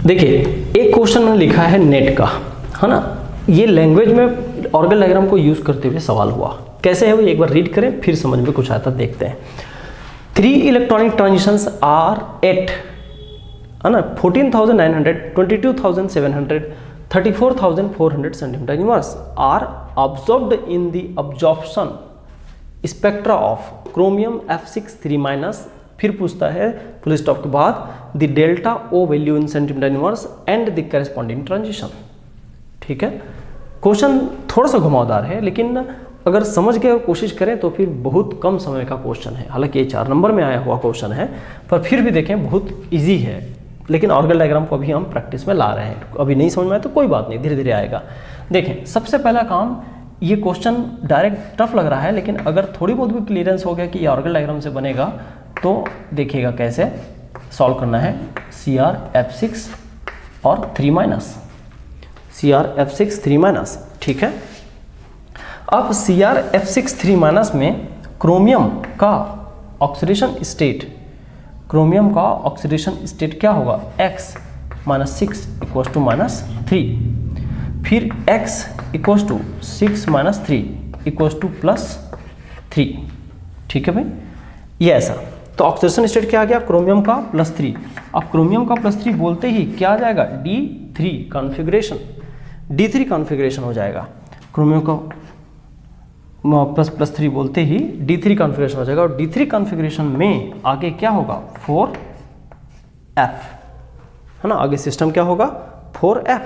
देखिए एक क्वेश्चन मैंने लिखा है नेट का, है ना, ये लैंग्वेज में ऑर्गन डायग्राम को यूज करते हुए सवाल हुआ। कैसे है वो एक बार रीड करें, फिर समझ में कुछ आता देखते हैं। 3 इलेक्ट्रॉनिक ट्रांजिशंस आर एट, है ना, 14,900, 22,700, 34,400 centimetre inverse are observed in the absorption spectra of chromium F6 3-। फिर पूछता है फुल स्टॉप के बाद the delta o value in centimetre inverse and the corresponding transition. ठीक है, क्वेश्चन थोड़ा सा घुमावदार है, लेकिन अगर समझ के और कोशिश करें तो फिर बहुत कम समय का क्वेश्चन है। हालांकि ये 4 नंबर में आया हुआ क्वेश्चन है, पर फिर भी देखें बहुत इजी है। लेकिन ऑर्गन डायग्राम को अभी हम प्रैक्टिस में ला रहे हैं, अभी नहीं समझ में आया तो कोई बात नहीं, धीरे धीरे आएगा। देखें सबसे पहला काम, ये क्वेश्चन डायरेक्ट टफ लग रहा है, लेकिन अगर थोड़ी बहुत भी क्लियरेंस हो गया कि ये ऑर्गन डायग्राम से बनेगा तो देखिएगा कैसे सॉल्व करना है। CrF6 और 3-, CrF6 3-। ठीक है, अब CrF6 3- में क्रोमियम का ऑक्सीडेशन स्टेट, क्रोमियम का ऑक्सीडेशन स्टेट क्या होगा, X - 6 = -3, फिर X = 6 - 3 = +3। ठीक है भाई, ये ऐसा। तो ऑक्सीडेशन स्टेट क्या आ गया, क्रोमियम का +3। अब क्रोमियम का +3 बोलते ही क्या आ जाएगा, D3 कॉन्फ़िगरेशन, D3 कॉन्फ़िगरेशन हो जाएगा। क्रोमियम का +3 बोलते ही D3 कॉन्फ़िगरेशन हो जाएगा, और D3 कॉन्फ़िगरेशन में आगे क्या होगा, 4F, है ना, आगे सिस्टम क्या होगा, 4F।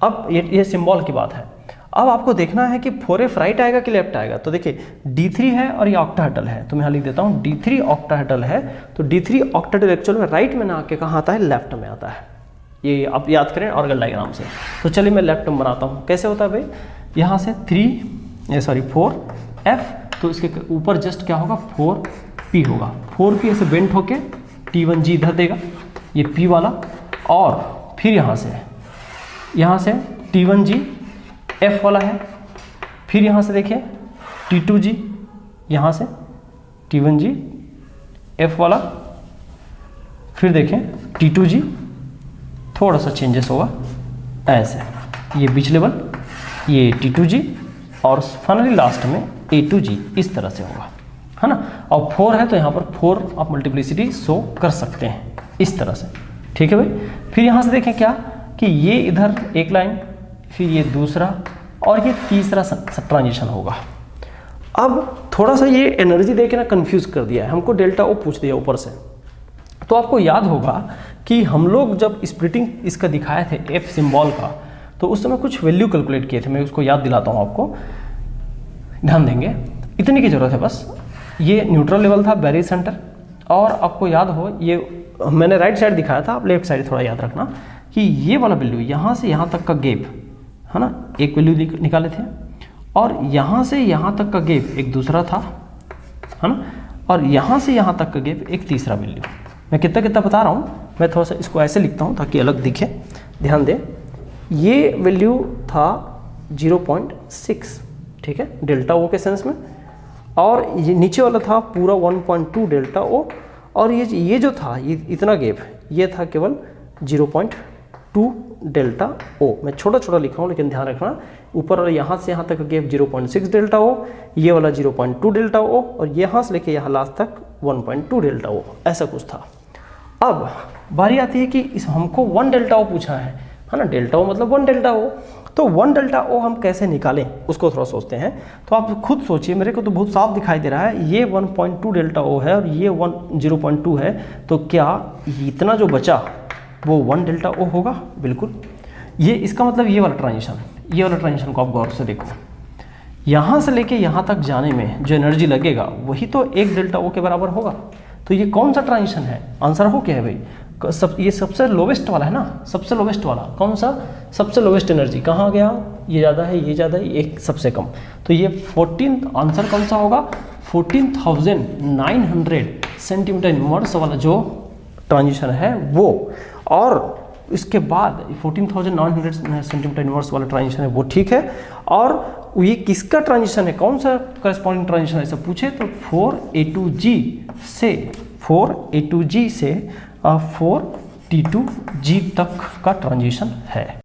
अब ये सिंबल की बात है। अब आपको देखना है कि 4F राइट आएगा कि लेफ्ट आएगा। तो देखिए D3 है और ये ऑक्टाहेड्रल है, तो मैं यहाँ लिख देता हूँ D3 ऑक्टाहेड्रल है। तो D3 ऑक्टाहेड्रल एक्चुअल में राइट में ना आके कहाँ आता है, लेफ्ट में आता है। ये आप याद करें ऑर्गन डायग्राम से। तो चलिए मैं लेफ्ट में बनाता हूँ। कैसे होता है भाई, यहाँ से 4F, तो इसके ऊपर जस्ट क्या होगा, 4P होगा। 4P ऐसे बेंट होके T1G इधर देगा, ये P वाला, और फिर यहाँ से T1G F वाला है, फिर यहाँ से देखिए T2G, यहाँ से T1G F वाला, फिर देखें T2G, थोड़ा सा चेंजेस होगा ऐसे, ये बीच लेवल, ये T2G, और फाइनली लास्ट में A2G इस तरह से होगा, है ना। और 4 है तो यहाँ पर 4 आप मल्टीप्लिसिटी शो कर सकते हैं इस तरह से। ठीक है भाई, फिर यहाँ से देखें क्या कि ये इधर एक लाइन, फिर ये दूसरा, और ये तीसरा ट्रांजिशन होगा। अब थोड़ा सा ये एनर्जी देके ना कंफ्यूज कर दिया है हमको, डेल्टा ओ पूछ दिया ऊपर से। तो आपको याद होगा कि हम लोग जब स्प्लिटिंग इसका दिखाए थे F सिंबल का, तो उस समय कुछ वैल्यू कैलकुलेट किए थे। मैं उसको याद दिलाता हूँ आपको, ध्यान देंगे, इतनी की जरूरत है बस। ये न्यूट्रल लेवल था, बैरियर सेंटर, और आपको याद हो ये मैंने राइट साइड दिखाया था, आप लेफ्ट साइड थोड़ा याद रखना कि ये वाला वैल्यू यहाँ से यहाँ तक का गैप, है ना, एक वैल्यू निकाले थे, और यहाँ से यहाँ तक का गैप एक दूसरा था, है ना, और यहाँ से यहाँ तक का गैप एक तीसरा वैल्यू। मैं कितना बता रहा हूँ, मैं थोड़ा सा इसको ऐसे लिखता हूँ ताकि अलग दिखे। ध्यान दें, ये वैल्यू था 0.6, ठीक है, डेल्टा ओ के सेंस में, और ये नीचे वाला था पूरा 1.2 डेल्टा ओ, और ये जो था ये इतना गैप, ये था केवल 0.2 डेल्टा ओ। मैं छोटा छोटा लिखा हूँ, लेकिन ध्यान रखना ऊपर वाला यहाँ से यहाँ तक का गैप 0.6 डेल्टा ओ, ये वाला 0.2 डेल्टा ओ, और यहाँ से लेके यहाँ लास्ट तक 1.2 डेल्टा ओ, ऐसा कुछ था। अब बारी आती है कि इस हमको 1 डेल्टा ओ पूछा है ना, डेल्टा ओ मतलब 1 डेल्टा ओ। तो 1 डेल्टा ओ हम कैसे निकालें उसको थोड़ा सोचते हैं। तो आप खुद सोचिए, मेरे को तो बहुत साफ दिखाई दे रहा है, ये 1.2 डेल्टा ओ है और ये 0.2 है, तो क्या इतना जो बचा वो 1 डेल्टा ओ होगा? बिल्कुल। ये इसका मतलब ये वाला ट्रांजिशन को आप गौर से देखो, यहाँ से लेके यहाँ तक जाने में जो एनर्जी लगेगा वही तो 1 डेल्टा ओ के बराबर होगा। तो ये कौन सा ट्रांजिशन है? आंसर हो क्या है भाई? ये सबसे लोवेस्ट वाला है ना, सबसे लोवेस्ट वाला। कौन सा? सबसे लोवेस्ट एनर्जी कहाँ गया? ये ज़्यादा है, ये ज़्यादा है, एक सबसे कम। तो ये 14, आंसर कौन सा होगा? 14,900 सेंटीमीटर इनवर्स वाला जो ट्रांजिशन है वो, और इसके बाद 14,900 सेंटीमीटर इनवर्स वाला ट्रांजिशन है वो, ठीक है। और ये किसका ट्रांजिशन है, कौन सा करस्पॉन्डिंग ट्रांजिशन है, ऐसा पूछे तो 4A2G से 4 T2G तक का ट्रांजिशन है।